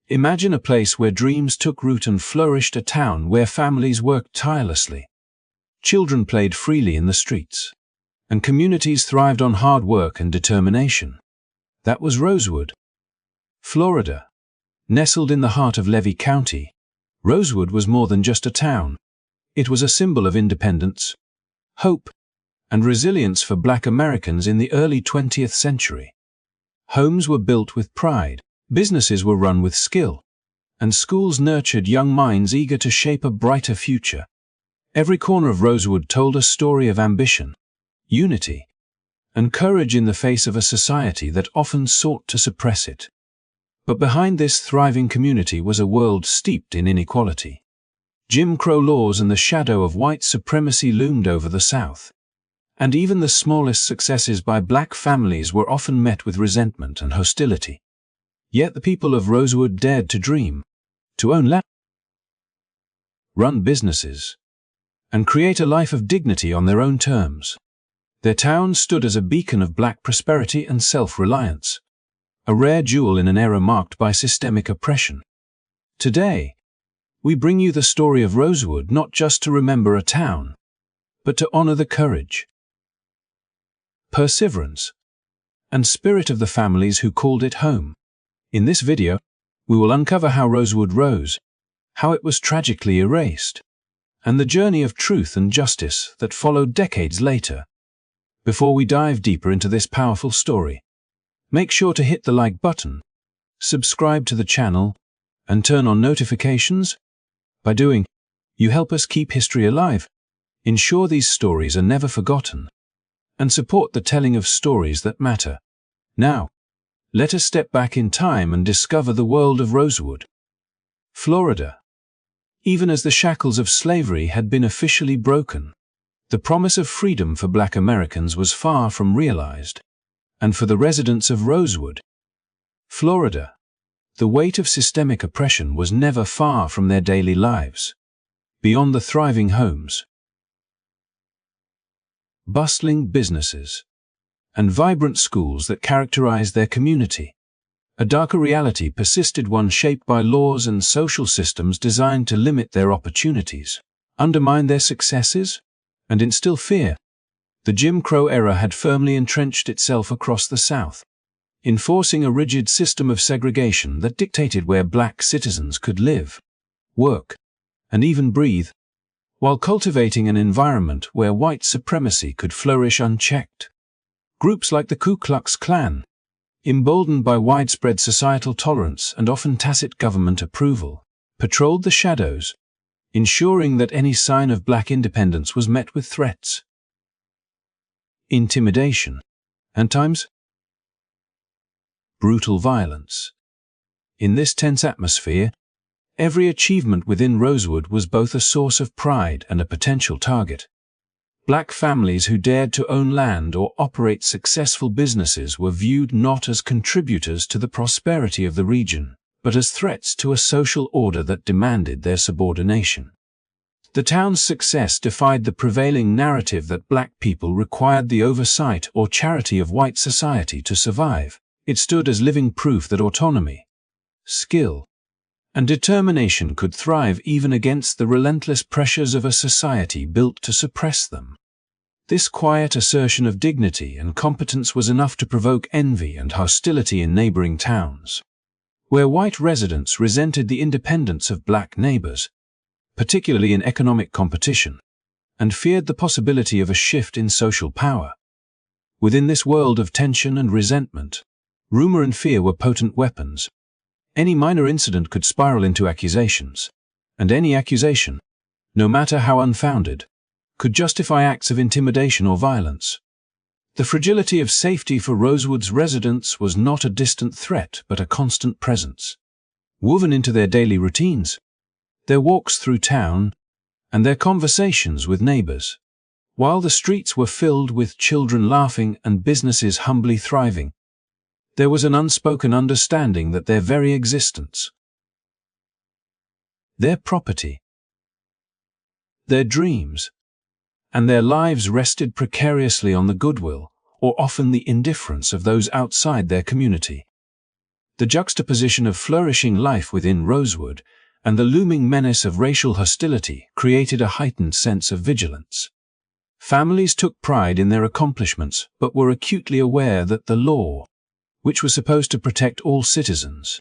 Imagine a place where dreams took root and flourished, a town where families worked tirelessly. Children played freely in the streets, and communities thrived on hard work and determination. That was Rosewood, Florida. Nestled in the heart of Levy County, Rosewood was more than just a town. It was a symbol of independence, hope, and resilience for Black Americans in the early 20th century. Homes were built with pride, businesses were run with skill, and schools nurtured young minds eager to shape a brighter future. Every corner of Rosewood told a story of ambition, unity, and courage in the face of a society that often sought to suppress it. But behind this thriving community was a world steeped in inequality. Jim Crow laws and the shadow of white supremacy loomed over the South. And even the smallest successes by Black families were often met with resentment and hostility. Yet the people of Rosewood dared to dream, to own land, run businesses, and create a life of dignity on their own terms. Their town stood as a beacon of Black prosperity and self-reliance, a rare jewel in an era marked by systemic oppression. Today, we bring you the story of Rosewood not just to remember a town, but to honor the courage, perseverance, and spirit of the families who called it home. In this video, we will uncover how Rosewood rose, how it was tragically erased, and the journey of truth and justice that followed decades later. Before we dive deeper into this powerful story, make sure to hit the like button, subscribe to the channel, and turn on notifications. By doing, you help us keep history alive, ensure these stories are never forgotten, and support the telling of stories that matter. Now, let us step back in time and discover the world of Rosewood, Florida. Even as the shackles of slavery had been officially broken, the promise of freedom for Black Americans was far from realized. And for the residents of Rosewood, Florida, the weight of systemic oppression was never far from their daily lives. Beyond the thriving homes, bustling businesses, and vibrant schools that characterized their community, a darker reality persisted, one shaped by laws and social systems designed to limit their opportunities, undermine their successes, and instill fear. The Jim Crow era had firmly entrenched itself across the South, enforcing a rigid system of segregation that dictated where Black citizens could live, work, and even breathe, while cultivating an environment where white supremacy could flourish unchecked. Groups like the Ku Klux Klan, emboldened by widespread societal tolerance and often tacit government approval, patrolled the shadows, ensuring that any sign of Black independence was met with threats, intimidation, and times brutal violence. In this tense atmosphere, every achievement within Rosewood was both a source of pride and a potential target. Black families who dared to own land or operate successful businesses were viewed not as contributors to the prosperity of the region, but as threats to a social order that demanded their subordination. The town's success defied the prevailing narrative that Black people required the oversight or charity of white society to survive. It stood as living proof that autonomy, skill, and determination could thrive even against the relentless pressures of a society built to suppress them. This quiet assertion of dignity and competence was enough to provoke envy and hostility in neighboring towns, where white residents resented the independence of Black neighbors, particularly in economic competition, and feared the possibility of a shift in social power. Within this world of tension and resentment, rumor and fear were potent weapons. Any minor incident could spiral into accusations, and any accusation, no matter how unfounded, could justify acts of intimidation or violence. The fragility of safety for Rosewood's residents was not a distant threat but a constant presence, woven into their daily routines, their walks through town, and their conversations with neighbors. While the streets were filled with children laughing and businesses humbly thriving, there was an unspoken understanding that their very existence, their property, their dreams, and their lives rested precariously on the goodwill, or often the indifference, of those outside their community. The juxtaposition of flourishing life within Rosewood and the looming menace of racial hostility created a heightened sense of vigilance. Families took pride in their accomplishments but were acutely aware that the law, which was supposed to protect all citizens,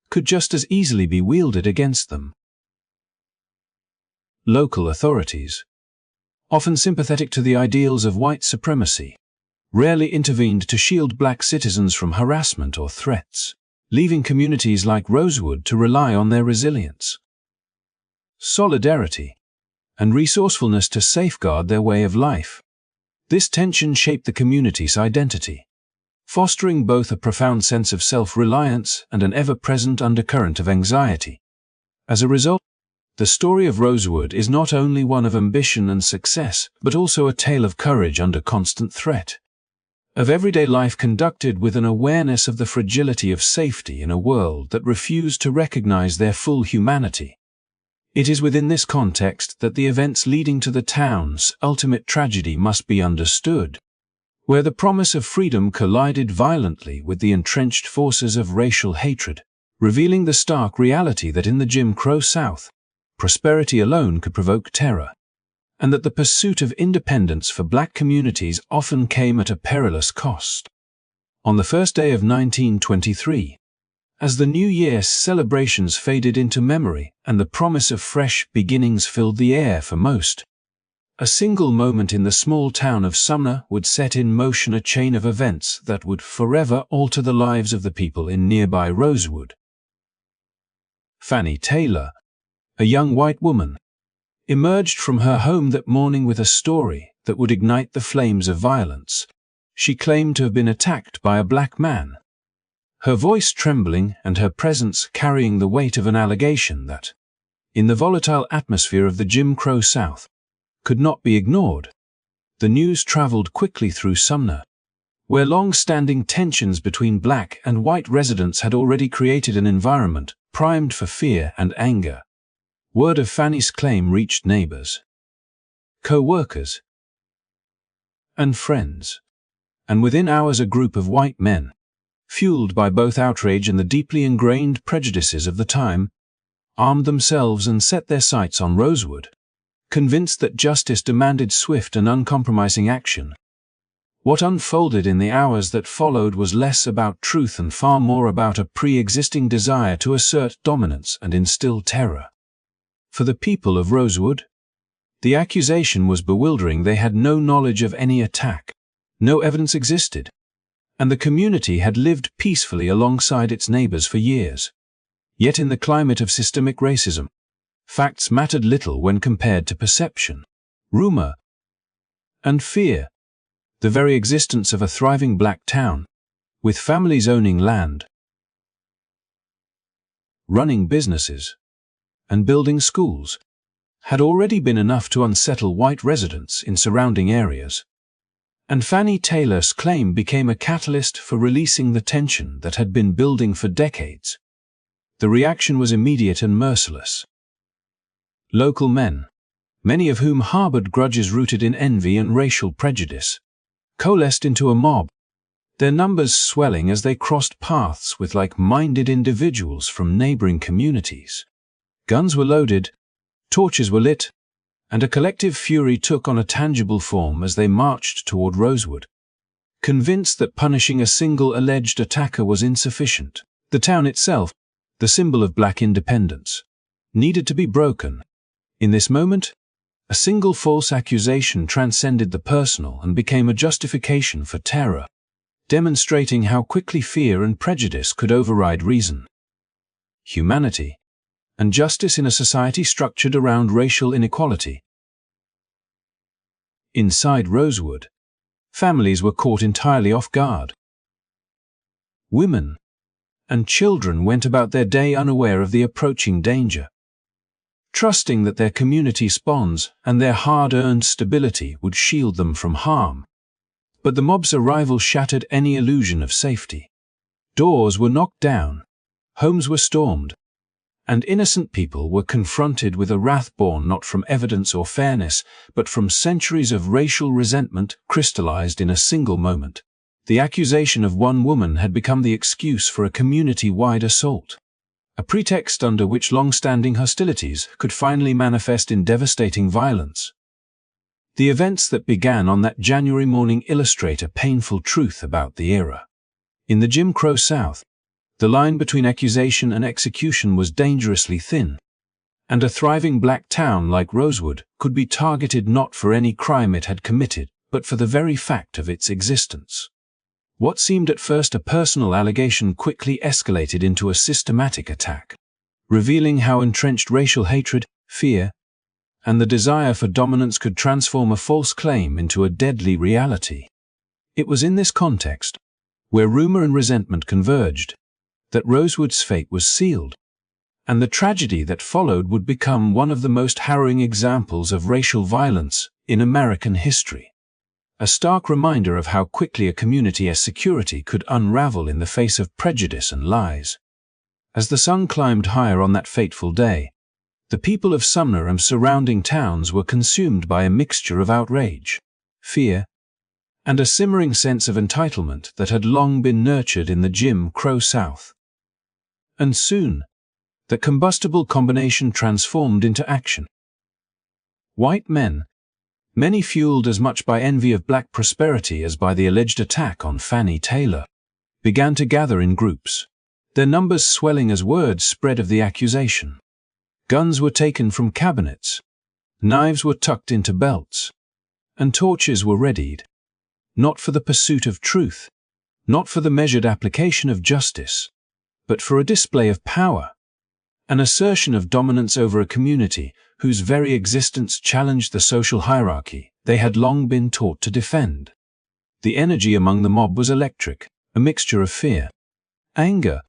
could just as easily be wielded against them. Local authorities, often sympathetic to the ideals of white supremacy, rarely intervened to shield black citizens from harassment or threats, leaving communities like Rosewood to rely on their resilience, solidarity, and resourcefulness to safeguard their way of life. This tension shaped the community's identity, fostering both a profound sense of self-reliance and an ever-present undercurrent of anxiety. As a result, the story of Rosewood is not only one of ambition and success, but also a tale of courage under constant threat, of everyday life conducted with an awareness of the fragility of safety in a world that refused to recognize their full humanity. It is within this context that the events leading to the town's ultimate tragedy must be understood, where the promise of freedom collided violently with the entrenched forces of racial hatred, revealing the stark reality that in the Jim Crow South, prosperity alone could provoke terror, and that the pursuit of independence for black communities often came at a perilous cost. On the first day of 1923, as the New Year's celebrations faded into memory and the promise of fresh beginnings filled the air for most, a single moment in the small town of Sumner would set in motion a chain of events that would forever alter the lives of the people in nearby Rosewood. Fannie Taylor, a young white woman, emerged from her home that morning with a story that would ignite the flames of violence. She claimed to have been attacked by a black man, her voice trembling and her presence carrying the weight of an allegation that, in the volatile atmosphere of the Jim Crow South, could not be ignored. The news traveled quickly through Sumner, where long-standing tensions between black and white residents had already created an environment primed for fear and anger. Word of Fannie's claim reached neighbors, co-workers, and friends, and within hours a group of white men, fueled by both outrage and the deeply ingrained prejudices of the time, armed themselves and set their sights on Rosewood, convinced that justice demanded swift and uncompromising action. What unfolded in the hours that followed was less about truth and far more about a pre-existing desire to assert dominance and instill terror. For the people of Rosewood, the accusation was bewildering. They had no knowledge of any attack, no evidence existed, and the community had lived peacefully alongside its neighbors for years. Yet in the climate of systemic racism, facts mattered little when compared to perception, rumor, and fear. The very existence of a thriving black town, with families owning land, running businesses, and building schools, had already been enough to unsettle white residents in surrounding areas. And Fannie Taylor's claim became a catalyst for releasing the tension that had been building for decades. The reaction was immediate and merciless. Local men, many of whom harbored grudges rooted in envy and racial prejudice, coalesced into a mob, their numbers swelling as they crossed paths with like-minded individuals from neighboring communities. Guns were loaded, torches were lit, and a collective fury took on a tangible form as they marched toward Rosewood. Convinced that punishing a single alleged attacker was insufficient, the town itself, the symbol of black independence, needed to be broken. In this moment, a single false accusation transcended the personal and became a justification for terror, demonstrating how quickly fear and prejudice could override reason, humanity, and justice in a society structured around racial inequality. Inside Rosewood, families were caught entirely off guard. Women and children went about their day unaware of the approaching danger, trusting that their community bonds and their hard-earned stability would shield them from harm. But the mob's arrival shattered any illusion of safety. Doors were knocked down, homes were stormed, and innocent people were confronted with a wrath born not from evidence or fairness, but from centuries of racial resentment crystallized in a single moment. The accusation of one woman had become the excuse for a community-wide assault, a pretext under which long-standing hostilities could finally manifest in devastating violence. The events that began on that January morning illustrate a painful truth about the era. In the Jim Crow South, the line between accusation and execution was dangerously thin, and a thriving black town like Rosewood could be targeted not for any crime it had committed, but for the very fact of its existence. What seemed at first a personal allegation quickly escalated into a systematic attack, revealing how entrenched racial hatred, fear, and the desire for dominance could transform a false claim into a deadly reality. It was in this context, where rumor and resentment converged, that Rosewood's fate was sealed, and the tragedy that followed would become one of the most harrowing examples of racial violence in American history. A stark reminder of how quickly a community's security could unravel in the face of prejudice and lies. As the sun climbed higher on that fateful day, the people of Sumner and surrounding towns were consumed by a mixture of outrage, fear, and a simmering sense of entitlement that had long been nurtured in the Jim Crow South. And soon, the combustible combination transformed into action. White men, many fueled as much by envy of black prosperity as by the alleged attack on Fannie Taylor, began to gather in groups, their numbers swelling as word spread of the accusation. Guns were taken from cabinets, knives were tucked into belts, and torches were readied, not for the pursuit of truth, not for the measured application of justice, but for a display of power, an assertion of dominance over a community whose very existence challenged the social hierarchy they had long been taught to defend. The energy among the mob was electric, a mixture of fear, anger,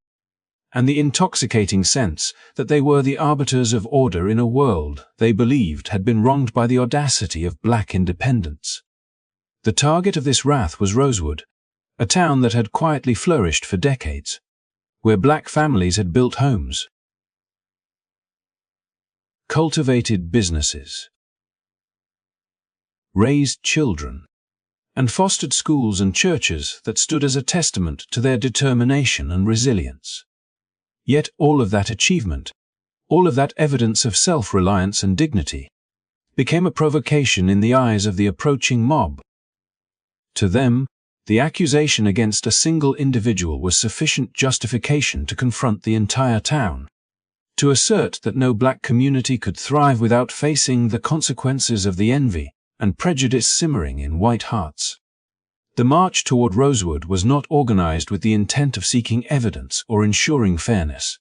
and the intoxicating sense that they were the arbiters of order in a world they believed had been wronged by the audacity of black independence. The target of this wrath was Rosewood, a town that had quietly flourished for decades, where black families had built homes, cultivated businesses, raised children, and fostered schools and churches that stood as a testament to their determination and resilience. Yet all of that achievement, all of that evidence of self-reliance and dignity, became a provocation in the eyes of the approaching mob. To them, the accusation against a single individual was sufficient justification to confront the entire town, to assert that no black community could thrive without facing the consequences of the envy and prejudice simmering in white hearts. The march toward Rosewood was not organized with the intent of seeking evidence or ensuring fairness.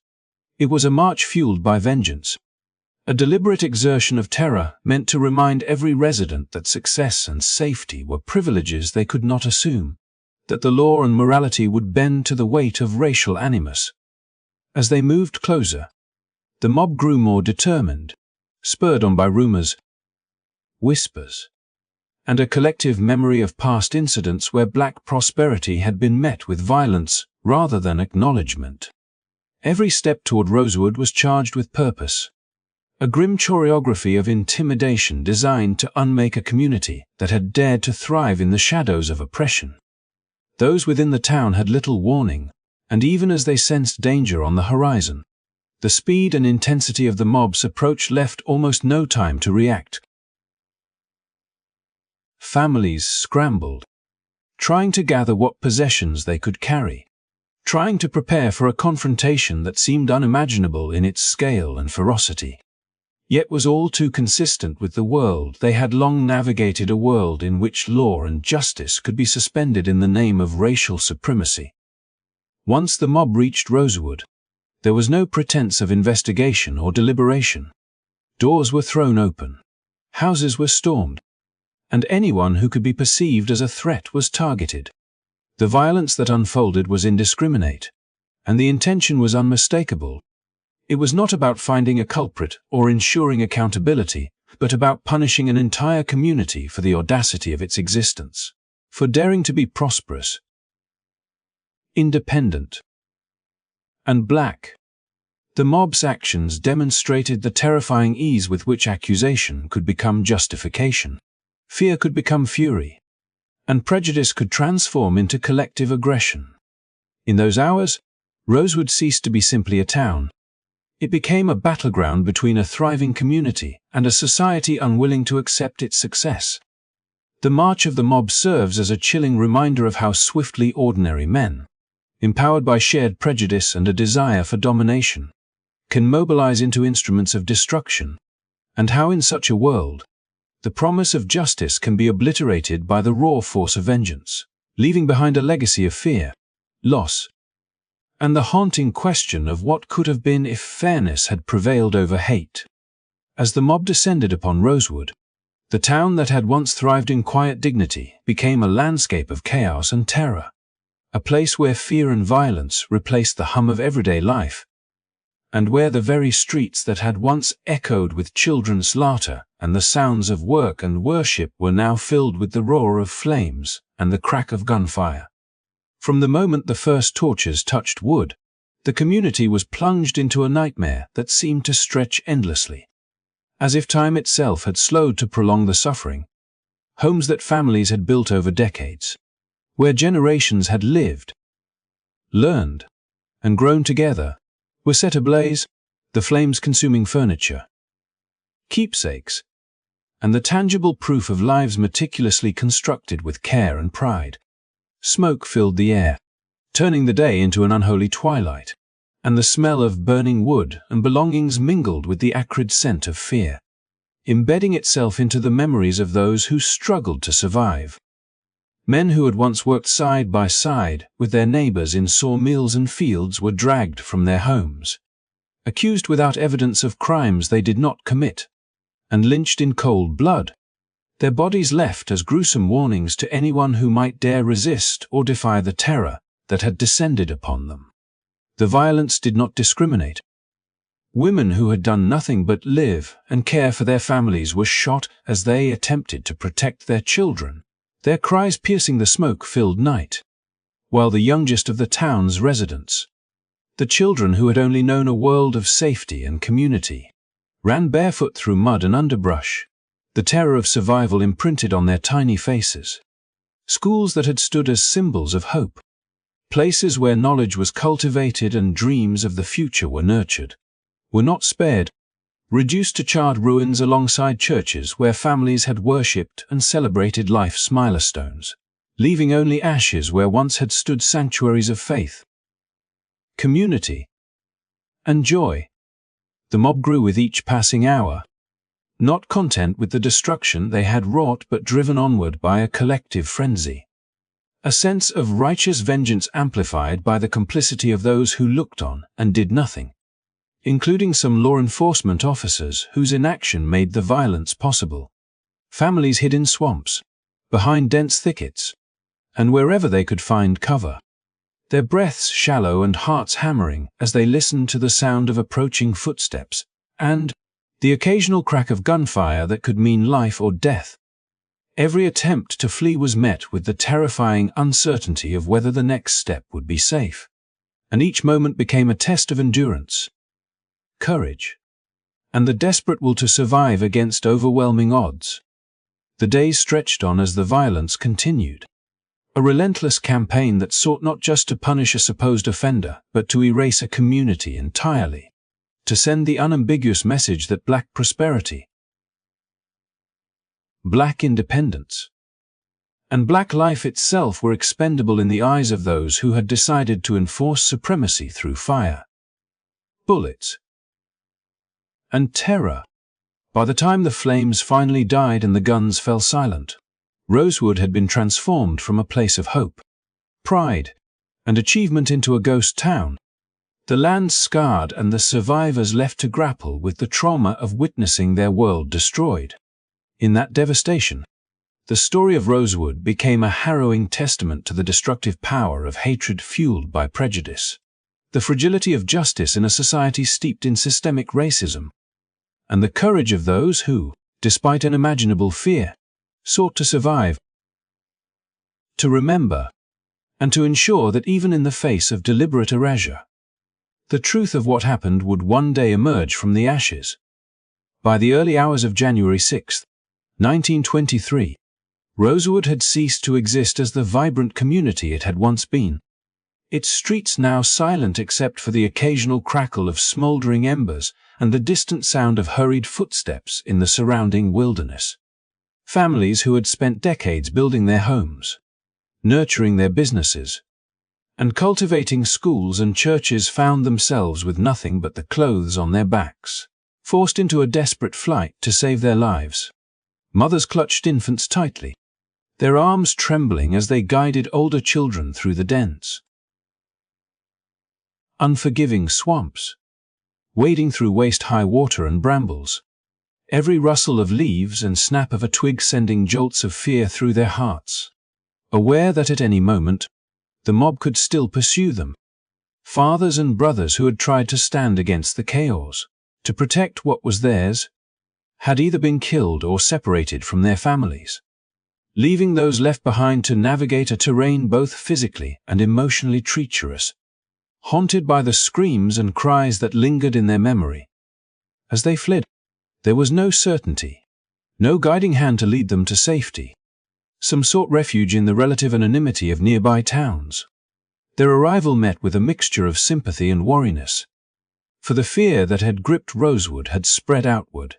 It was a march fueled by vengeance, a deliberate exertion of terror meant to remind every resident that success and safety were privileges they could not assume, that the law and morality would bend to the weight of racial animus. As they moved closer, the mob grew more determined, spurred on by rumors, whispers, and a collective memory of past incidents where black prosperity had been met with violence rather than acknowledgement. Every step toward Rosewood was charged with purpose, a grim choreography of intimidation designed to unmake a community that had dared to thrive in the shadows of oppression. Those within the town had little warning, and even as they sensed danger on the horizon, the speed and intensity of the mob's approach left almost no time to react. Families scrambled, trying to gather what possessions they could carry, trying to prepare for a confrontation that seemed unimaginable in its scale and ferocity, yet was all too consistent with the world they had long navigated, a world in which law and justice could be suspended in the name of racial supremacy. Once the mob reached Rosewood, there was no pretense of investigation or deliberation. Doors were thrown open, houses were stormed, and anyone who could be perceived as a threat was targeted. The violence that unfolded was indiscriminate, and the intention was unmistakable. It was not about finding a culprit or ensuring accountability, but about punishing an entire community for the audacity of its existence, for daring to be prosperous, independent, and black. The mob's actions demonstrated the terrifying ease with which accusation could become justification. Fear could become fury, and prejudice could transform into collective aggression. In those hours, Rosewood ceased to be simply a town. It became a battleground between a thriving community and a society unwilling to accept its success. The march of the mob serves as a chilling reminder of how swiftly ordinary men, empowered by shared prejudice and a desire for domination, can mobilize into instruments of destruction, and how in such a world, the promise of justice can be obliterated by the raw force of vengeance, leaving behind a legacy of fear, loss, and the haunting question of what could have been if fairness had prevailed over hate. As the mob descended upon Rosewood, the town that had once thrived in quiet dignity became a landscape of chaos and terror, a place where fear and violence replaced the hum of everyday life, and where the very streets that had once echoed with children's laughter and the sounds of work and worship were now filled with the roar of flames and the crack of gunfire. From the moment the first torches touched wood, the community was plunged into a nightmare that seemed to stretch endlessly. As if time itself had slowed to prolong the suffering, homes that families had built over decades, where generations had lived, learned, and grown together, were set ablaze, the flames consuming furniture, keepsakes, and the tangible proof of lives meticulously constructed with care and pride. Smoke filled the air, turning the day into an unholy twilight, and the smell of burning wood and belongings mingled with the acrid scent of fear, embedding itself into the memories of those who struggled to survive. Men who had once worked side by side with their neighbors in sawmills and fields were dragged from their homes, accused without evidence of crimes they did not commit, and lynched in cold blood, their bodies left as gruesome warnings to anyone who might dare resist or defy the terror that had descended upon them. The violence did not discriminate. Women who had done nothing but live and care for their families were shot as they attempted to protect their children, their cries piercing the smoke-filled night, while the youngest of the town's residents, the children who had only known a world of safety and community, ran barefoot through mud and underbrush, the terror of survival imprinted on their tiny faces. Schools that had stood as symbols of hope, places where knowledge was cultivated and dreams of the future were nurtured, were not spared, reduced to charred ruins alongside churches where families had worshipped and celebrated life's milestones, leaving only ashes where once had stood sanctuaries of faith, community, and joy. The mob grew with each passing hour, not content with the destruction they had wrought but driven onward by a collective frenzy. A sense of righteous vengeance amplified by the complicity of those who looked on and did nothing, including some law enforcement officers whose inaction made the violence possible. Families hid in swamps, behind dense thickets, and wherever they could find cover, their breaths shallow and hearts hammering as they listened to the sound of approaching footsteps, and the occasional crack of gunfire that could mean life or death. Every attempt to flee was met with the terrifying uncertainty of whether the next step would be safe, and each moment became a test of endurance, courage, and the desperate will to survive against overwhelming odds. The days stretched on as the violence continued, a relentless campaign that sought not just to punish a supposed offender, but to erase a community entirely, to send the unambiguous message that black prosperity, black independence, and black life itself were expendable in the eyes of those who had decided to enforce supremacy through fire, bullets, and terror. By the time the flames finally died and the guns fell silent, Rosewood had been transformed from a place of hope, pride, and achievement into a ghost town, the land scarred and the survivors left to grapple with the trauma of witnessing their world destroyed. In that devastation, the story of Rosewood became a harrowing testament to the destructive power of hatred fueled by prejudice, the fragility of justice in a society steeped in systemic racism, and the courage of those who, despite unimaginable fear, sought to survive, to remember, and to ensure that even in the face of deliberate erasure, the truth of what happened would one day emerge from the ashes. By the early hours of January 6, 1923, Rosewood had ceased to exist as the vibrant community it had once been. Its streets now silent except for the occasional crackle of smoldering embers and the distant sound of hurried footsteps in the surrounding wilderness. Families who had spent decades building their homes, nurturing their businesses, and cultivating schools and churches found themselves with nothing but the clothes on their backs, forced into a desperate flight to save their lives. Mothers clutched infants tightly, their arms trembling as they guided older children through the dense, unforgiving swamps, wading through waist-high water and brambles, every rustle of leaves and snap of a twig sending jolts of fear through their hearts, aware that at any moment, the mob could still pursue them. Fathers and brothers who had tried to stand against the chaos, to protect what was theirs, had either been killed or separated from their families, leaving those left behind to navigate a terrain both physically and emotionally treacherous, haunted by the screams and cries that lingered in their memory. As they fled, there was no certainty, no guiding hand to lead them to safety. Some sought refuge in the relative anonymity of nearby towns. Their arrival met with a mixture of sympathy and wariness, for the fear that had gripped Rosewood had spread outward,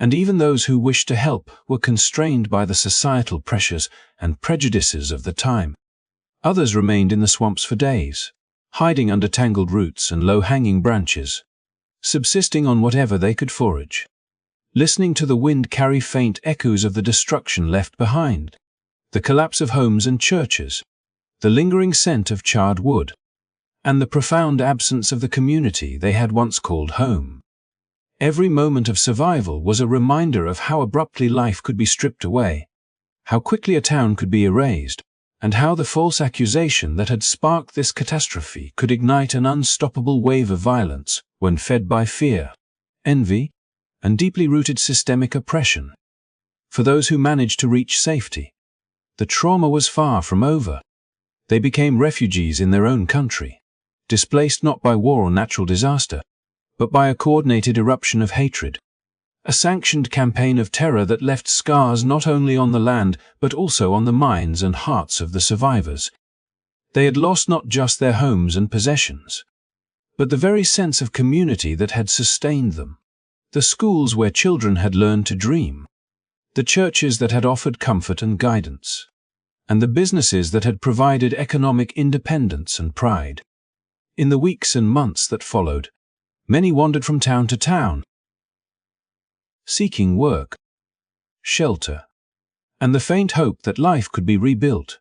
and even those who wished to help were constrained by the societal pressures and prejudices of the time. Others remained in the swamps for days, hiding under tangled roots and low-hanging branches, subsisting on whatever they could forage, listening to the wind carry faint echoes of the destruction left behind, the collapse of homes and churches, the lingering scent of charred wood, and the profound absence of the community they had once called home. Every moment of survival was a reminder of how abruptly life could be stripped away, how quickly a town could be erased, and how the false accusation that had sparked this catastrophe could ignite an unstoppable wave of violence when fed by fear, envy, and deeply rooted systemic oppression. For those who managed to reach safety, the trauma was far from over. They became refugees in their own country, displaced not by war or natural disaster, but by a coordinated eruption of hatred, a sanctioned campaign of terror that left scars not only on the land but also on the minds and hearts of the survivors. They had lost not just their homes and possessions, but the very sense of community that had sustained them, the schools where children had learned to dream, the churches that had offered comfort and guidance, and the businesses that had provided economic independence and pride. In the weeks and months that followed, many wandered from town to town, seeking work, shelter, and the faint hope that life could be rebuilt,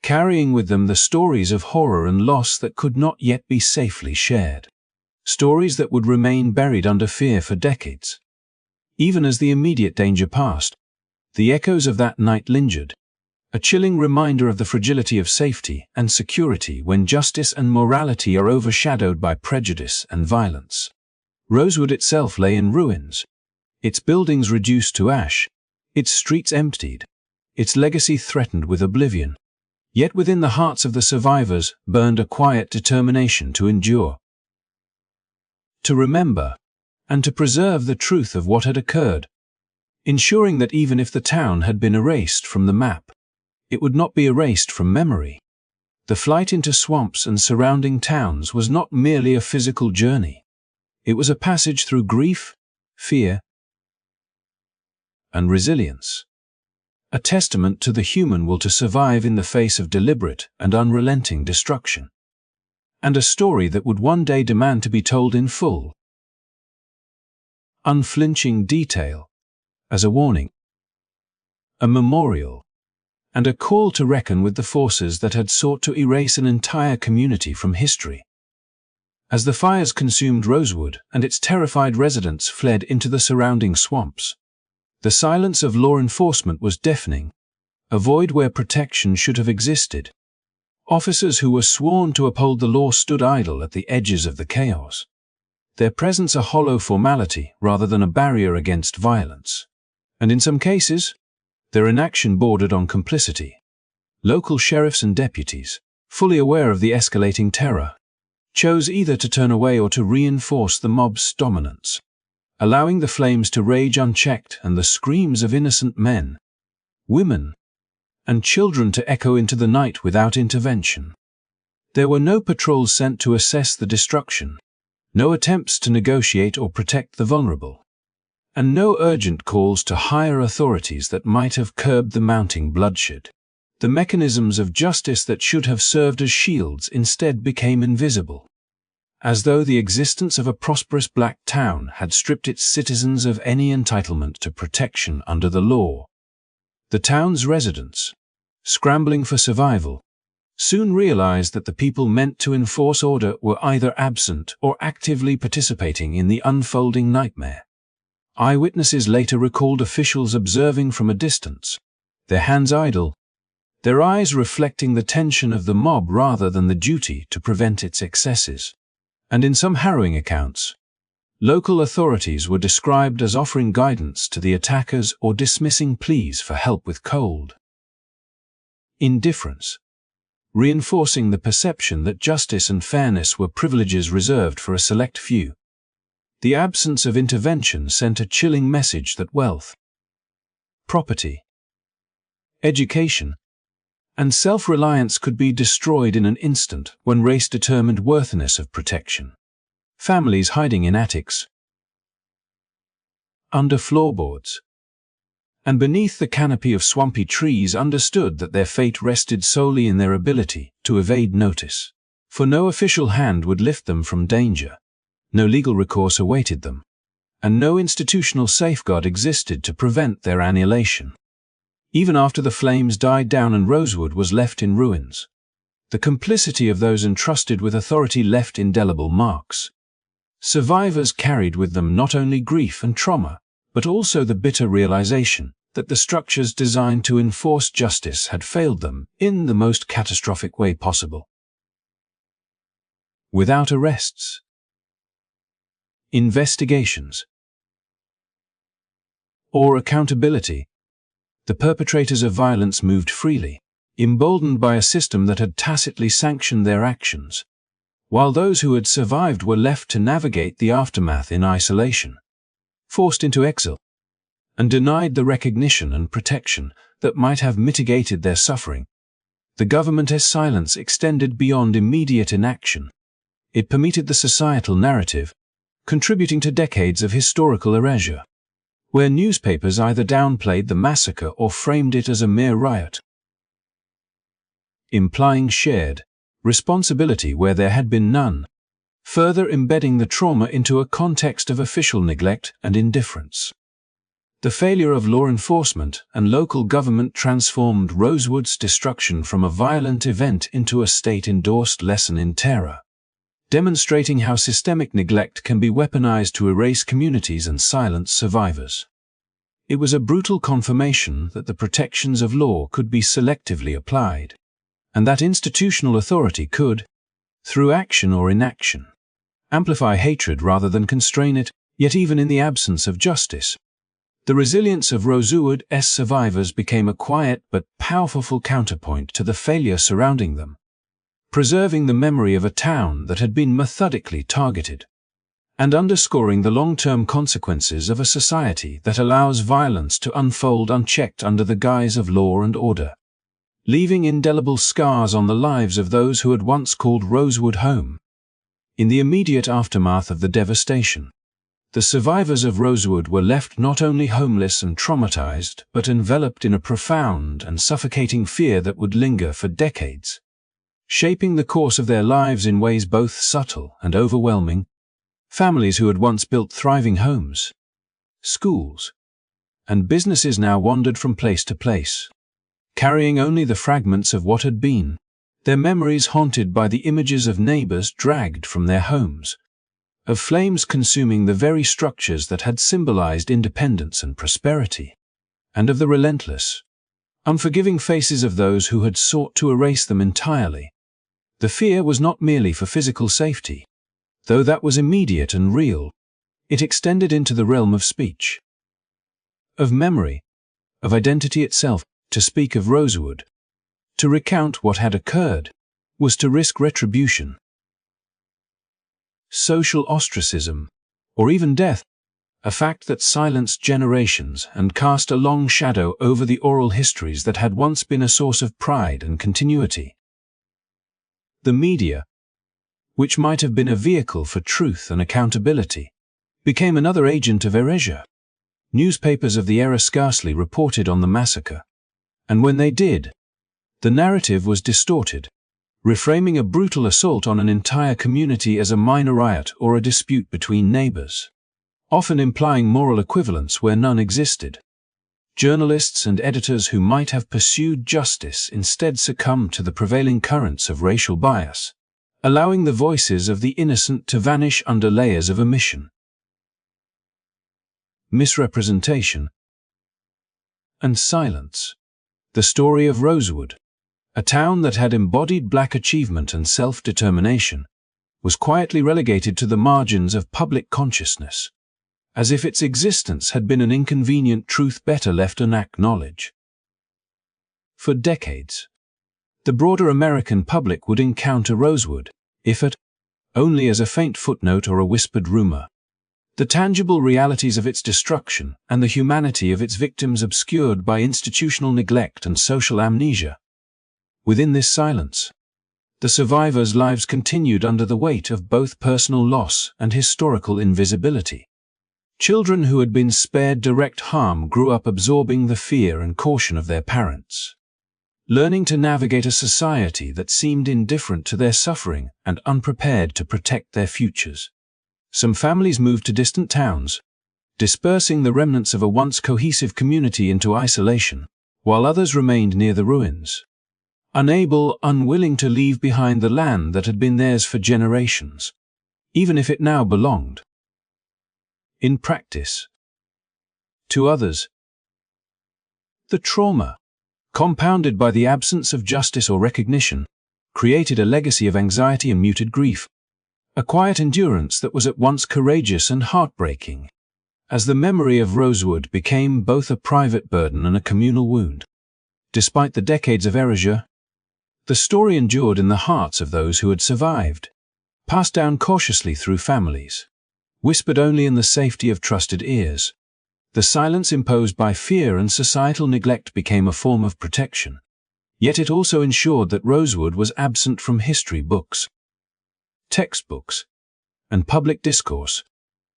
carrying with them the stories of horror and loss that could not yet be safely shared, stories that would remain buried under fear for decades. Even as the immediate danger passed, the echoes of that night lingered, a chilling reminder of the fragility of safety and security when justice and morality are overshadowed by prejudice and violence. Rosewood itself lay in ruins, its buildings reduced to ash, its streets emptied, its legacy threatened with oblivion. Yet within the hearts of the survivors burned a quiet determination to endure, to remember, and to preserve the truth of what had occurred, ensuring that even if the town had been erased from the map, it would not be erased from memory. The flight into swamps and surrounding towns was not merely a physical journey. It was a passage through grief, fear, and resilience, a testament to the human will to survive in the face of deliberate and unrelenting destruction, and a story that would one day demand to be told in full, unflinching detail, as a warning, a memorial, and a call to reckon with the forces that had sought to erase an entire community from history. As the fires consumed Rosewood and its terrified residents fled into the surrounding swamps, the silence of law enforcement was deafening, a void where protection should have existed. Officers who were sworn to uphold the law stood idle at the edges of the chaos, their presence a hollow formality rather than a barrier against violence. And in some cases, their inaction bordered on complicity. Local sheriffs and deputies, fully aware of the escalating terror, chose either to turn away or to reinforce the mob's dominance, allowing the flames to rage unchecked and the screams of innocent men, women, and children to echo into the night without intervention. There were no patrols sent to assess the destruction, no attempts to negotiate or protect the vulnerable, and no urgent calls to higher authorities that might have curbed the mounting bloodshed. The mechanisms of justice that should have served as shields instead became invisible, as though the existence of a prosperous black town had stripped its citizens of any entitlement to protection under the law. The town's residents, scrambling for survival, soon realized that the people meant to enforce order were either absent or actively participating in the unfolding nightmare. Eyewitnesses later recalled officials observing from a distance, their hands idle, their eyes reflecting the tension of the mob rather than the duty to prevent its excesses. And in some harrowing accounts, local authorities were described as offering guidance to the attackers or dismissing pleas for help with cold indifference, reinforcing the perception that justice and fairness were privileges reserved for a select few. The absence of intervention sent a chilling message that wealth, property, education, and self-reliance could be destroyed in an instant when race determined worthiness of protection. Families hiding in attics, under floorboards, and beneath the canopy of swampy trees understood that their fate rested solely in their ability to evade notice. For no official hand would lift them from danger, no legal recourse awaited them, and no institutional safeguard existed to prevent their annihilation. Even after the flames died down and Rosewood was left in ruins, the complicity of those entrusted with authority left indelible marks. Survivors carried with them not only grief and trauma, but also the bitter realization that the structures designed to enforce justice had failed them in the most catastrophic way possible. Without arrests, investigations, or accountability, the perpetrators of violence moved freely, emboldened by a system that had tacitly sanctioned their actions, while those who had survived were left to navigate the aftermath in isolation, forced into exile, and denied the recognition and protection that might have mitigated their suffering. The government's silence extended beyond immediate inaction. It permeated the societal narrative, contributing to decades of historical erasure, where newspapers either downplayed the massacre or framed it as a mere riot, implying shared responsibility where there had been none, further embedding the trauma into a context of official neglect and indifference. The failure of law enforcement and local government transformed Rosewood's destruction from a violent event into a state-endorsed lesson in terror, demonstrating how systemic neglect can be weaponized to erase communities and silence survivors. It was a brutal confirmation that the protections of law could be selectively applied, and that institutional authority could, through action or inaction, amplify hatred rather than constrain it. Yet even in the absence of justice, the resilience of Rosewood's survivors became a quiet but powerful counterpoint to the failure surrounding them, preserving the memory of a town that had been methodically targeted, and underscoring the long-term consequences of a society that allows violence to unfold unchecked under the guise of law and order, leaving indelible scars on the lives of those who had once called Rosewood home. In the immediate aftermath of the devastation, the survivors of Rosewood were left not only homeless and traumatized, but enveloped in a profound and suffocating fear that would linger for decades, shaping the course of their lives in ways both subtle and overwhelming. Families who had once built thriving homes, schools, and businesses now wandered from place to place, carrying only the fragments of what had been, their memories haunted by the images of neighbors dragged from their homes, of flames consuming the very structures that had symbolized independence and prosperity, and of the relentless, unforgiving faces of those who had sought to erase them entirely. The fear was not merely for physical safety, though that was immediate and real. It extended into the realm of speech, of memory, of identity itself. To speak of Rosewood, to recount what had occurred, was to risk retribution, social ostracism, or even death. a fact that silenced generations and cast a long shadow over the oral histories that had once been a source of pride and continuity. The media, which might have been a vehicle for truth and accountability, became another agent of erasure. Newspapers of the era scarcely reported on the massacre, and when they did, the narrative was distorted, reframing a brutal assault on an entire community as a minor riot or a dispute between neighbors, often implying moral equivalence where none existed. Journalists and editors who might have pursued justice instead succumbed to the prevailing currents of racial bias, allowing the voices of the innocent to vanish under layers of omission, misrepresentation, and silence. The story of Rosewood, a town that had embodied Black achievement and self-determination, was quietly relegated to the margins of public consciousness, as if its existence had been an inconvenient truth better left unacknowledged. For decades, the broader American public would encounter Rosewood, if at only as a faint footnote or a whispered rumor, the tangible realities of its destruction and the humanity of its victims obscured by institutional neglect and social amnesia. Within this silence, the survivors' lives continued under the weight of both personal loss and historical invisibility. Children who had been spared direct harm grew up absorbing the fear and caution of their parents, learning to navigate a society that seemed indifferent to their suffering and unprepared to protect their futures. Some families moved to distant towns, dispersing the remnants of a once cohesive community into isolation, while others remained near the ruins, unwilling to leave behind the land that had been theirs for generations, even if it now belonged. In practice, to others, the trauma, compounded by the absence of justice or recognition, created a legacy of anxiety and muted grief, a quiet endurance that was at once courageous and heartbreaking, as the memory of Rosewood became both a private burden and a communal wound. Despite the decades of erasure, the story endured in the hearts of those who had survived, passed down cautiously through families, whispered only in the safety of trusted ears. The silence imposed by fear and societal neglect became a form of protection. Yet it also ensured that Rosewood was absent from history books, textbooks, and public discourse,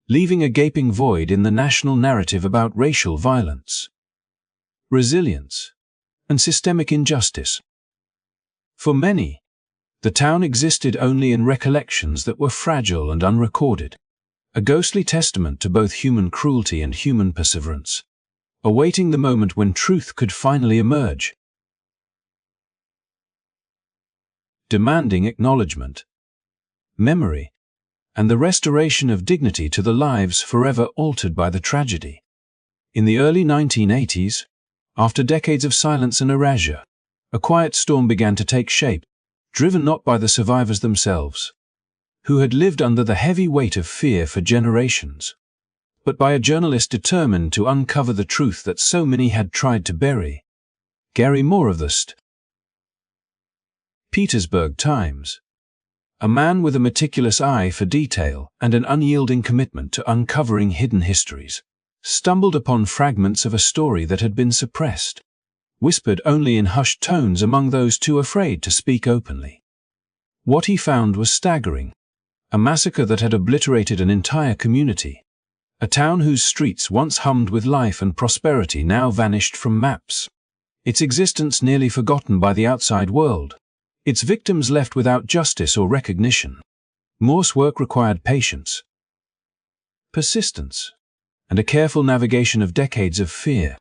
leaving a gaping void in the national narrative about racial violence, resilience, and systemic injustice. For many, the town existed only in recollections that were fragile and unrecorded, a ghostly testament to both human cruelty and human perseverance, awaiting the moment when truth could finally emerge, demanding acknowledgement, memory, and the restoration of dignity to the lives forever altered by the tragedy. In the early 1980s, after decades of silence and erasure, a quiet storm began to take shape, driven not by the survivors themselves, who had lived under the heavy weight of fear for generations, but by a journalist determined to uncover the truth that so many had tried to bury. Gary Moravest, Petersburg Times. A man with a meticulous eye for detail and an unyielding commitment to uncovering hidden histories, stumbled upon fragments of a story that had been suppressed, whispered only in hushed tones among those too afraid to speak openly. What he found was staggering. A massacre that had obliterated an entire community. A town whose streets once hummed with life and prosperity now vanished from maps. Its existence nearly forgotten by the outside world. Its victims left without justice or recognition. Morse's work required patience, persistence, and a careful navigation of decades of fear,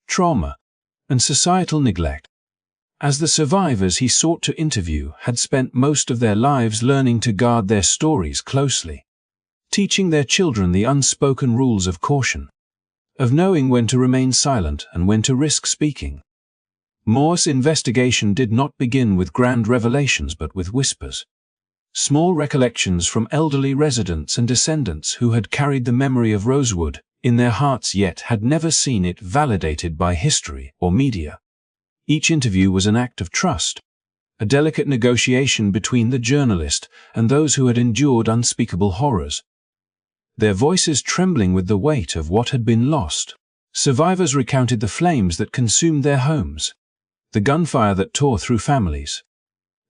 trauma, and societal neglect. As the survivors he sought to interview had spent most of their lives learning to guard their stories closely, teaching their children the unspoken rules of caution, of knowing when to remain silent and when to risk speaking. Morse's investigation did not begin with grand revelations but with whispers, small recollections from elderly residents and descendants who had carried the memory of Rosewood in their hearts yet had never seen it validated by history or media. Each interview was an act of trust, a delicate negotiation between the journalist and those who had endured unspeakable horrors. their voices trembling with the weight of what had been lost. Survivors recounted the flames that consumed their homes, the gunfire that tore through families,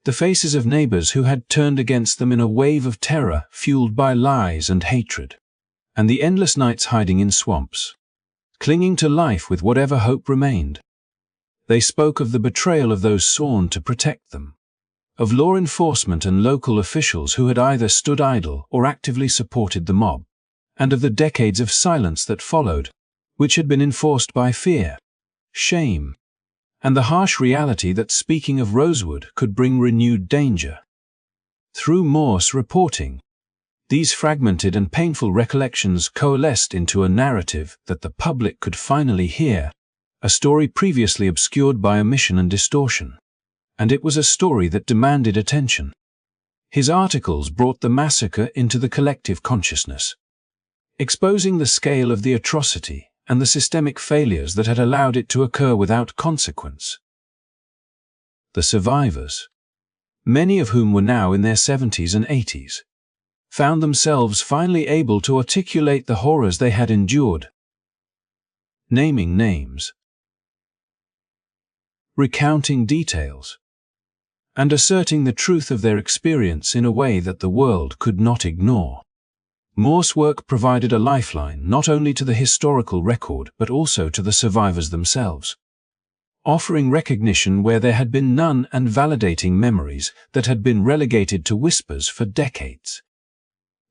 the faces of neighbors who had turned against them in a wave of terror fueled by lies and hatred, and the endless nights hiding in swamps, clinging to life with whatever hope remained. They spoke of the betrayal of those sworn to protect them, of law enforcement and local officials who had either stood idle or actively supported the mob, and of the decades of silence that followed, which had been enforced by fear, shame, and the harsh reality that speaking of Rosewood could bring renewed danger. Through Morse reporting, these fragmented and painful recollections coalesced into a narrative that the public could finally hear, a story previously obscured by omission and distortion. And it was a story that demanded attention. His articles brought the massacre into the collective consciousness, exposing the scale of the atrocity and the systemic failures that had allowed it to occur without consequence. The survivors, many of whom were now in their 70s and 80s, found themselves finally able to articulate the horrors they had endured, naming names, recounting details, and asserting the truth of their experience in a way that the world could not ignore. Morse's work provided a lifeline not only to the historical record but also to the survivors themselves, offering recognition where there had been none and validating memories that had been relegated to whispers for decades.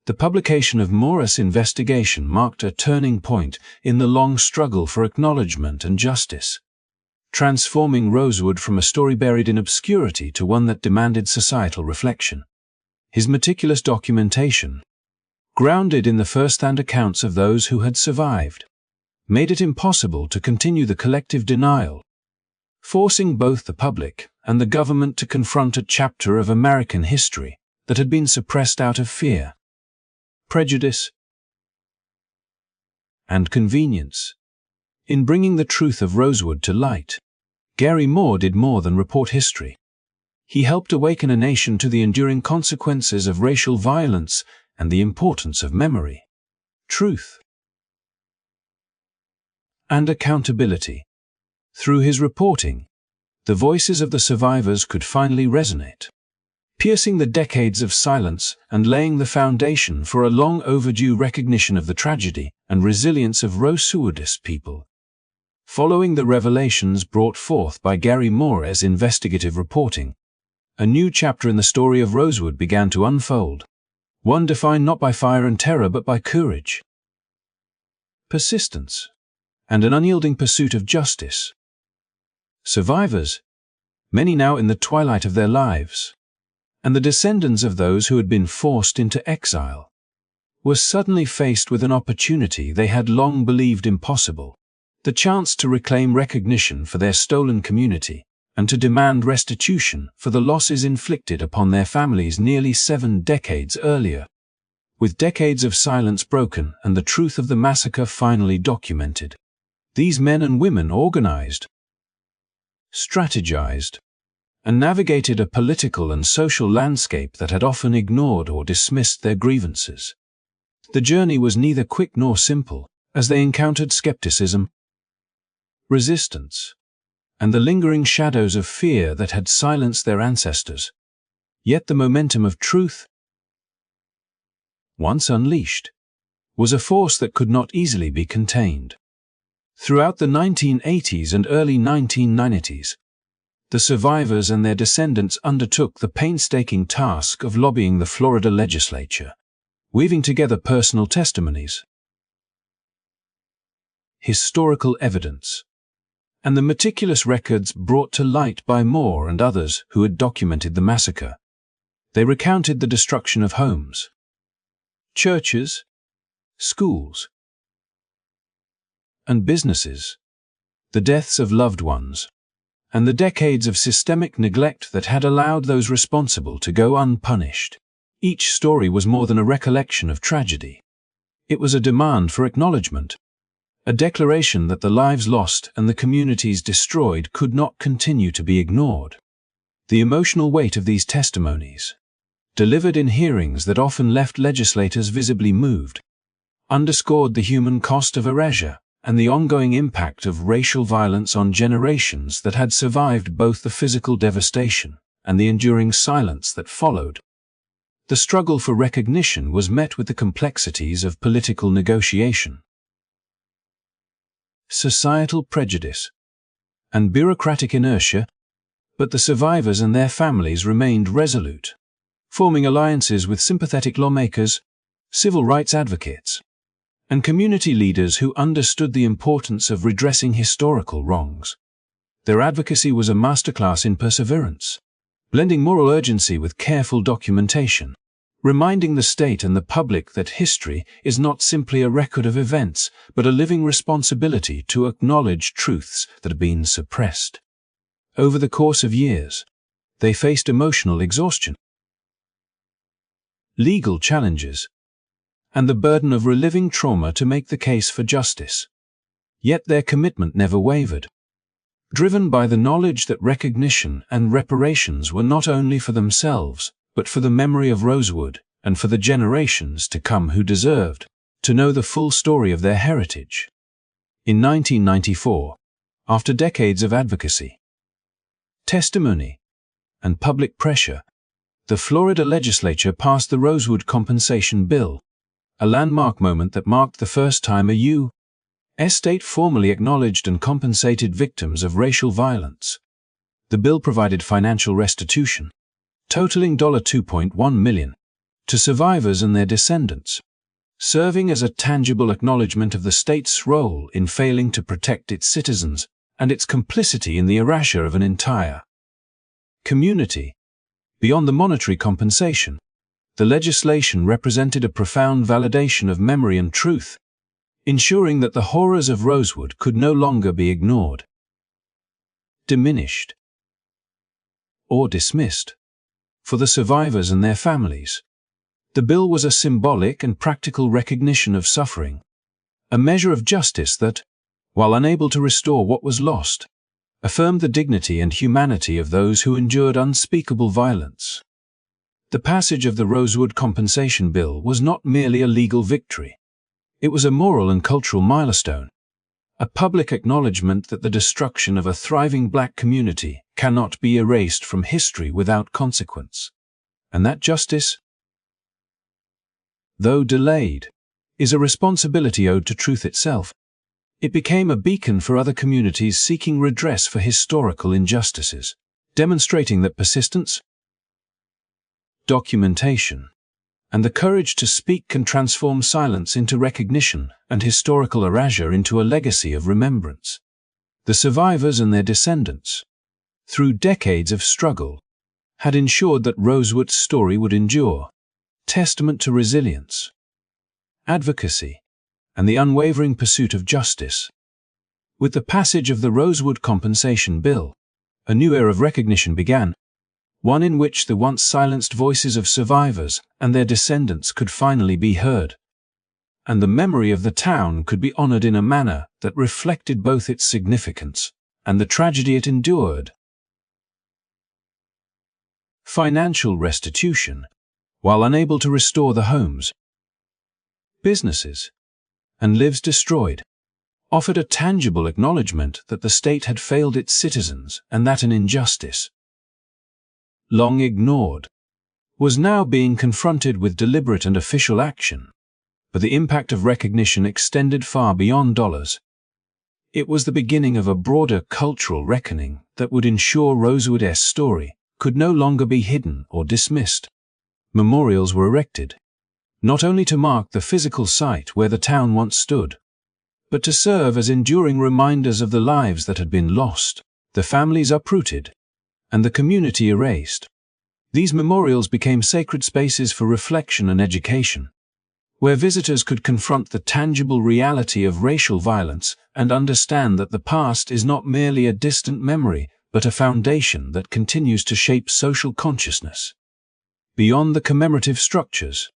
The publication of Morse's investigation marked a turning point in the long struggle for acknowledgement and justice, transforming Rosewood from a story buried in obscurity to one that demanded societal reflection. His meticulous documentation, grounded in the first-hand accounts of those who had survived, made it impossible to continue the collective denial, forcing both the public and the government to confront a chapter of American history that had been suppressed out of fear, prejudice, and convenience. In bringing the truth of Rosewood to light, Gary Moore did more than report history. He helped awaken a nation to the enduring consequences of racial violence and the importance of memory, truth, and accountability. Through his reporting, the voices of the survivors could finally resonate, piercing the decades of silence and laying the foundation for a long overdue recognition of the tragedy and resilience of Rosewood's people. Following the revelations brought forth by Gary Moore's investigative reporting, a new chapter in the story of Rosewood began to unfold, one defined not by fire and terror but by courage, persistence, and an unyielding pursuit of justice. Survivors, many now in the twilight of their lives, and the descendants of those who had been forced into exile, were suddenly faced with an opportunity they had long believed impossible, the chance to reclaim recognition for their stolen community and to demand restitution for the losses inflicted upon their families nearly 7 decades earlier. With decades of silence broken and the truth of the massacre finally documented, these men and women organized, strategized, and navigated a political and social landscape that had often ignored or dismissed their grievances. The journey was neither quick nor simple, as they encountered skepticism, resistance, and the lingering shadows of fear that had silenced their ancestors. Yet the momentum of truth, once unleashed, was a force that could not easily be contained. Throughout the 1980s and early 1990s, the survivors and their descendants undertook the painstaking task of lobbying the Florida legislature, weaving together personal testimonies, historical evidence, and the meticulous records brought to light by Moore and others who had documented the massacre. They recounted the destruction of homes, churches, schools, and businesses, the deaths of loved ones, and the decades of systemic neglect that had allowed those responsible to go unpunished. Each story was more than a recollection of tragedy. It was a demand for acknowledgement, a declaration that the lives lost and the communities destroyed could not continue to be ignored. The emotional weight of these testimonies, delivered in hearings that often left legislators visibly moved, underscored the human cost of erasure and the ongoing impact of racial violence on generations that had survived both the physical devastation and the enduring silence that followed. The struggle for recognition was met with the complexities of political negotiation, societal prejudice, and bureaucratic inertia, but the survivors and their families remained resolute, forming alliances with sympathetic lawmakers, civil rights advocates, and community leaders who understood the importance of redressing historical wrongs. Their advocacy was a masterclass in perseverance, blending moral urgency with careful documentation, reminding the state and the public that history is not simply a record of events, but a living responsibility to acknowledge truths that have been suppressed. Over the course of years, they faced emotional exhaustion, legal challenges, and the burden of reliving trauma to make the case for justice. Yet their commitment never wavered, driven by the knowledge that recognition and reparations were not only for themselves, but for the memory of Rosewood and for the generations to come who deserved to know the full story of their heritage. In 1994, after decades of advocacy, testimony, and public pressure, the Florida legislature passed the Rosewood Compensation Bill, a landmark moment that marked the first time a U.S. state formally acknowledged and compensated victims of racial violence. The bill provided financial restitution, totaling $2.1 million, to survivors and their descendants, serving as a tangible acknowledgement of the state's role in failing to protect its citizens and its complicity in the erasure of an entire community. Beyond the monetary compensation, the legislation represented a profound validation of memory and truth, ensuring that the horrors of Rosewood could no longer be ignored, diminished, or dismissed. For the survivors and their families, the bill was a symbolic and practical recognition of suffering, a measure of justice that, while unable to restore what was lost, affirmed the dignity and humanity of those who endured unspeakable violence. The passage of the Rosewood Compensation Bill was not merely a legal victory. It was a moral and cultural milestone, a public acknowledgement that the destruction of a thriving black community cannot be erased from history without consequence, and that justice, though delayed, is a responsibility owed to truth itself. It became a beacon for other communities seeking redress for historical injustices, demonstrating that persistence, documentation, and the courage to speak can transform silence into recognition and historical erasure into a legacy of remembrance. The survivors and their descendants, through decades of struggle, had ensured that Rosewood's story would endure, testament to resilience, advocacy, and the unwavering pursuit of justice. With the passage of the Rosewood Compensation Bill, a new era of recognition began, one in which the once silenced voices of survivors and their descendants could finally be heard, and the memory of the town could be honored in a manner that reflected both its significance and the tragedy it endured. Financial restitution, while unable to restore the homes, businesses, and lives destroyed, offered a tangible acknowledgement that the state had failed its citizens and that an injustice, long ignored, was now being confronted with deliberate and official action. But the impact of recognition extended far beyond dollars. It was the beginning of a broader cultural reckoning that would ensure Rosewood's story could no longer be hidden or dismissed. Memorials were erected, not only to mark the physical site where the town once stood, but to serve as enduring reminders of the lives that had been lost, the families uprooted, and the community erased. These memorials became sacred spaces for reflection and education, where visitors could confront the tangible reality of racial violence and understand that the past is not merely a distant memory, but a foundation that continues to shape social consciousness. Beyond the commemorative structures,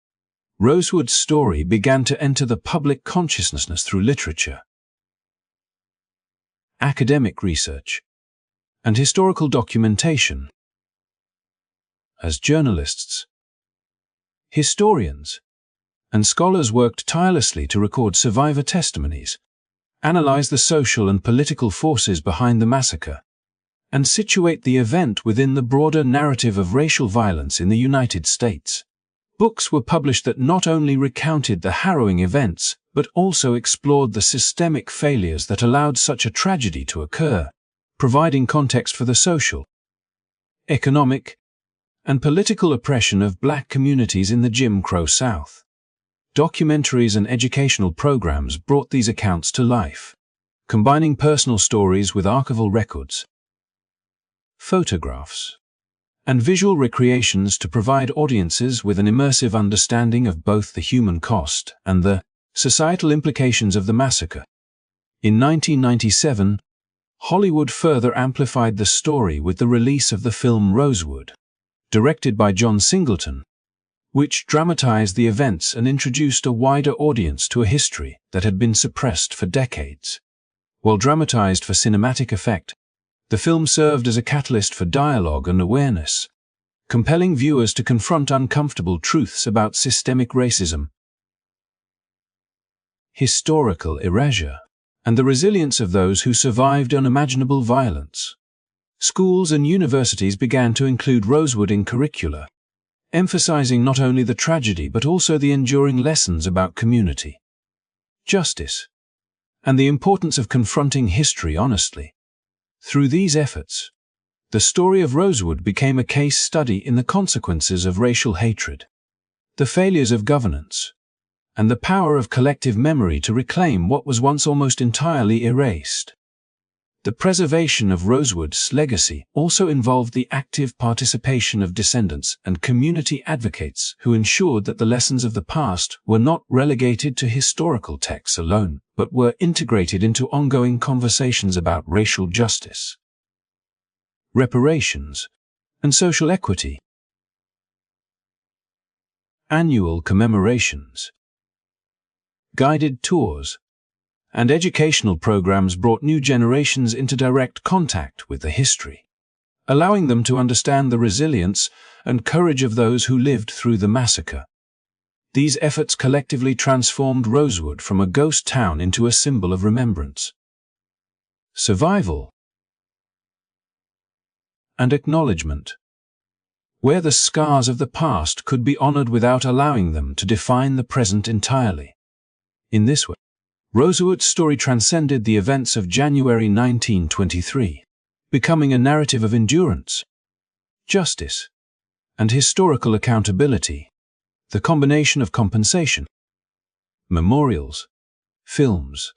Rosewood's story began to enter the public consciousness through literature, academic research, and historical documentation. As journalists, historians, and scholars worked tirelessly to record survivor testimonies, analyze the social and political forces behind the massacre, and situate the event within the broader narrative of racial violence in the United States. Books were published that not only recounted the harrowing events, but also explored the systemic failures that allowed such a tragedy to occur, providing context for the social, economic, and political oppression of Black communities in the Jim Crow South. Documentaries and educational programs brought these accounts to life, combining personal stories with archival records, photographs, and visual recreations to provide audiences with an immersive understanding of both the human cost and the societal implications of the massacre. In 1997, Hollywood further amplified the story with the release of the film Rosewood, directed by John Singleton, which dramatized the events and introduced a wider audience to a history that had been suppressed for decades. While dramatized for cinematic effect, the film served as a catalyst for dialogue and awareness, compelling viewers to confront uncomfortable truths about systemic racism, historical erasure, and the resilience of those who survived unimaginable violence. Schools and universities began to include Rosewood in curricula, emphasizing not only the tragedy but also the enduring lessons about community, justice, and the importance of confronting history honestly. Through these efforts, the story of Rosewood became a case study in the consequences of racial hatred, the failures of governance, and the power of collective memory to reclaim what was once almost entirely erased. The preservation of Rosewood's legacy also involved the active participation of descendants and community advocates who ensured that the lessons of the past were not relegated to historical texts alone, but were integrated into ongoing conversations about racial justice, reparations, and social equity. Annual commemorations, guided tours, and educational programs brought new generations into direct contact with the history, allowing them to understand the resilience and courage of those who lived through the massacre. These efforts collectively transformed Rosewood from a ghost town into a symbol of remembrance, survival, and acknowledgement, where the scars of the past could be honored without allowing them to define the present entirely. In this way, Rosewood's story transcended the events of January 1923, becoming a narrative of endurance, justice, and historical accountability. The combination of compensation, memorials, films,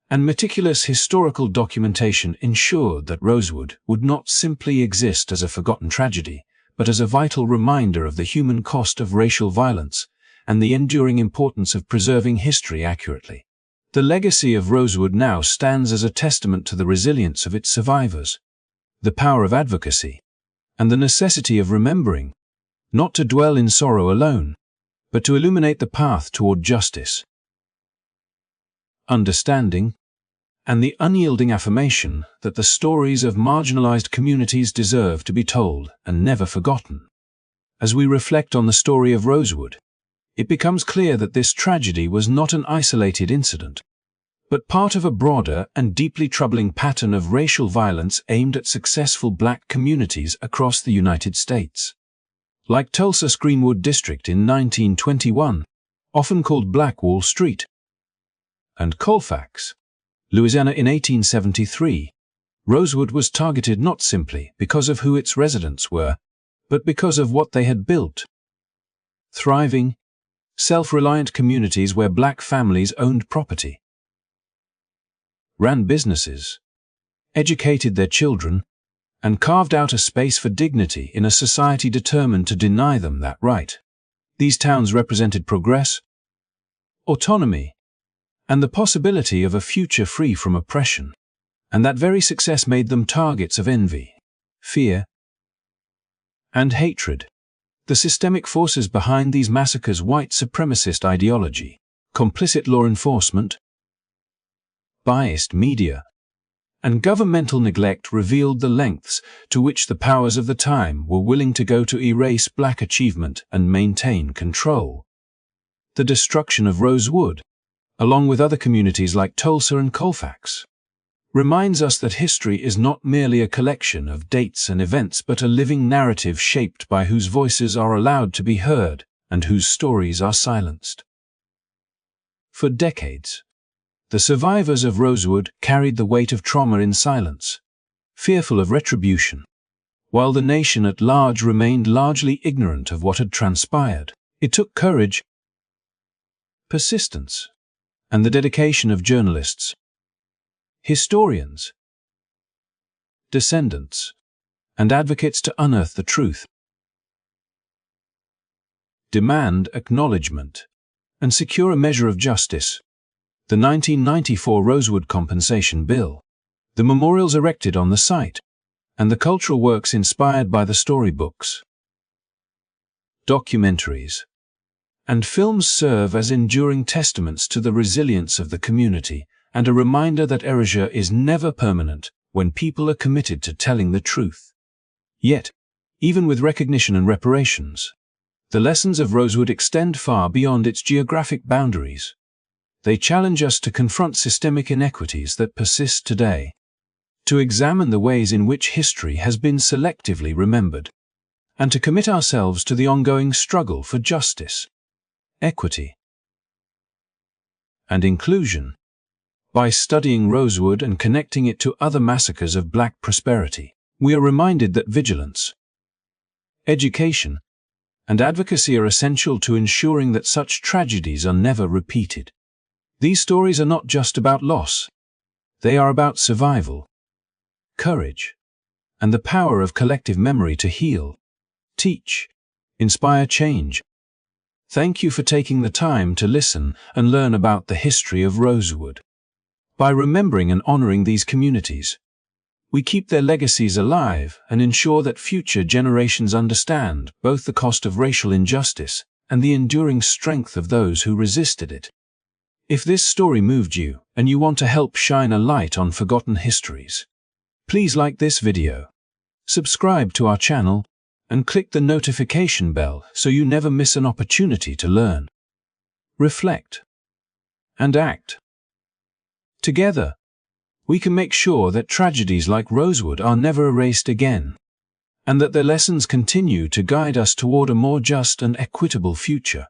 and meticulous historical documentation ensured that Rosewood would not simply exist as a forgotten tragedy, but as a vital reminder of the human cost of racial violence and the enduring importance of preserving history accurately. The legacy of Rosewood now stands as a testament to the resilience of its survivors, the power of advocacy, and the necessity of remembering, not to dwell in sorrow alone, but to illuminate the path toward justice, understanding, and the unyielding affirmation that the stories of marginalized communities deserve to be told and never forgotten. As we reflect on the story of Rosewood, it becomes clear that this tragedy was not an isolated incident, but part of a broader and deeply troubling pattern of racial violence aimed at successful Black communities across the United States. Like Tulsa's Greenwood District in 1921, often called Black Wall Street, and Colfax, Louisiana in 1873, Rosewood was targeted not simply because of who its residents were, but because of what they had built. Thriving, self-reliant communities where Black families owned property, ran businesses, educated their children, and carved out a space for dignity in a society determined to deny them that right. These towns represented progress, autonomy, and the possibility of a future free from oppression, and that very success made them targets of envy, fear, and hatred. The systemic forces behind these massacres: white supremacist ideology, complicit law enforcement, biased media, and governmental neglect revealed the lengths to which the powers of the time were willing to go to erase Black achievement and maintain control. the destruction of Rosewood, along with other communities like Tulsa and Colfax, reminds us that history is not merely a collection of dates and events but a living narrative shaped by whose voices are allowed to be heard and whose stories are silenced. For decades, the survivors of Rosewood carried the weight of trauma in silence, fearful of retribution, while the nation at large remained largely ignorant of what had transpired. It took courage, persistence, and the dedication of journalists, historians, descendants, and advocates to unearth the truth, demand acknowledgement, and secure a measure of justice. The 1994 Rosewood Compensation Bill, the memorials erected on the site, and the cultural works inspired by the storybooks, documentaries, and films serve as enduring testaments to the resilience of the community and a reminder that erasure is never permanent when people are committed to telling the truth. Yet, even with recognition and reparations, the lessons of Rosewood extend far beyond its geographic boundaries. They challenge us to confront systemic inequities that persist today, to examine the ways in which history has been selectively remembered, and to commit ourselves to the ongoing struggle for justice, equity, and inclusion. By studying Rosewood and connecting it to other massacres of Black prosperity, we are reminded that vigilance, education, and advocacy are essential to ensuring that such tragedies are never repeated. These stories are not just about loss. They are about survival, courage, and the power of collective memory to heal, teach, inspire change. Thank you for taking the time to listen and learn about the history of Rosewood. By remembering and honoring these communities, we keep their legacies alive and ensure that future generations understand both the cost of racial injustice and the enduring strength of those who resisted it. If this story moved you and you want to help shine a light on forgotten histories, please like this video, subscribe to our channel, and click the notification bell so you never miss an opportunity to learn, reflect, and act. Together, we can make sure that tragedies like Rosewood are never erased again, and that their lessons continue to guide us toward a more just and equitable future.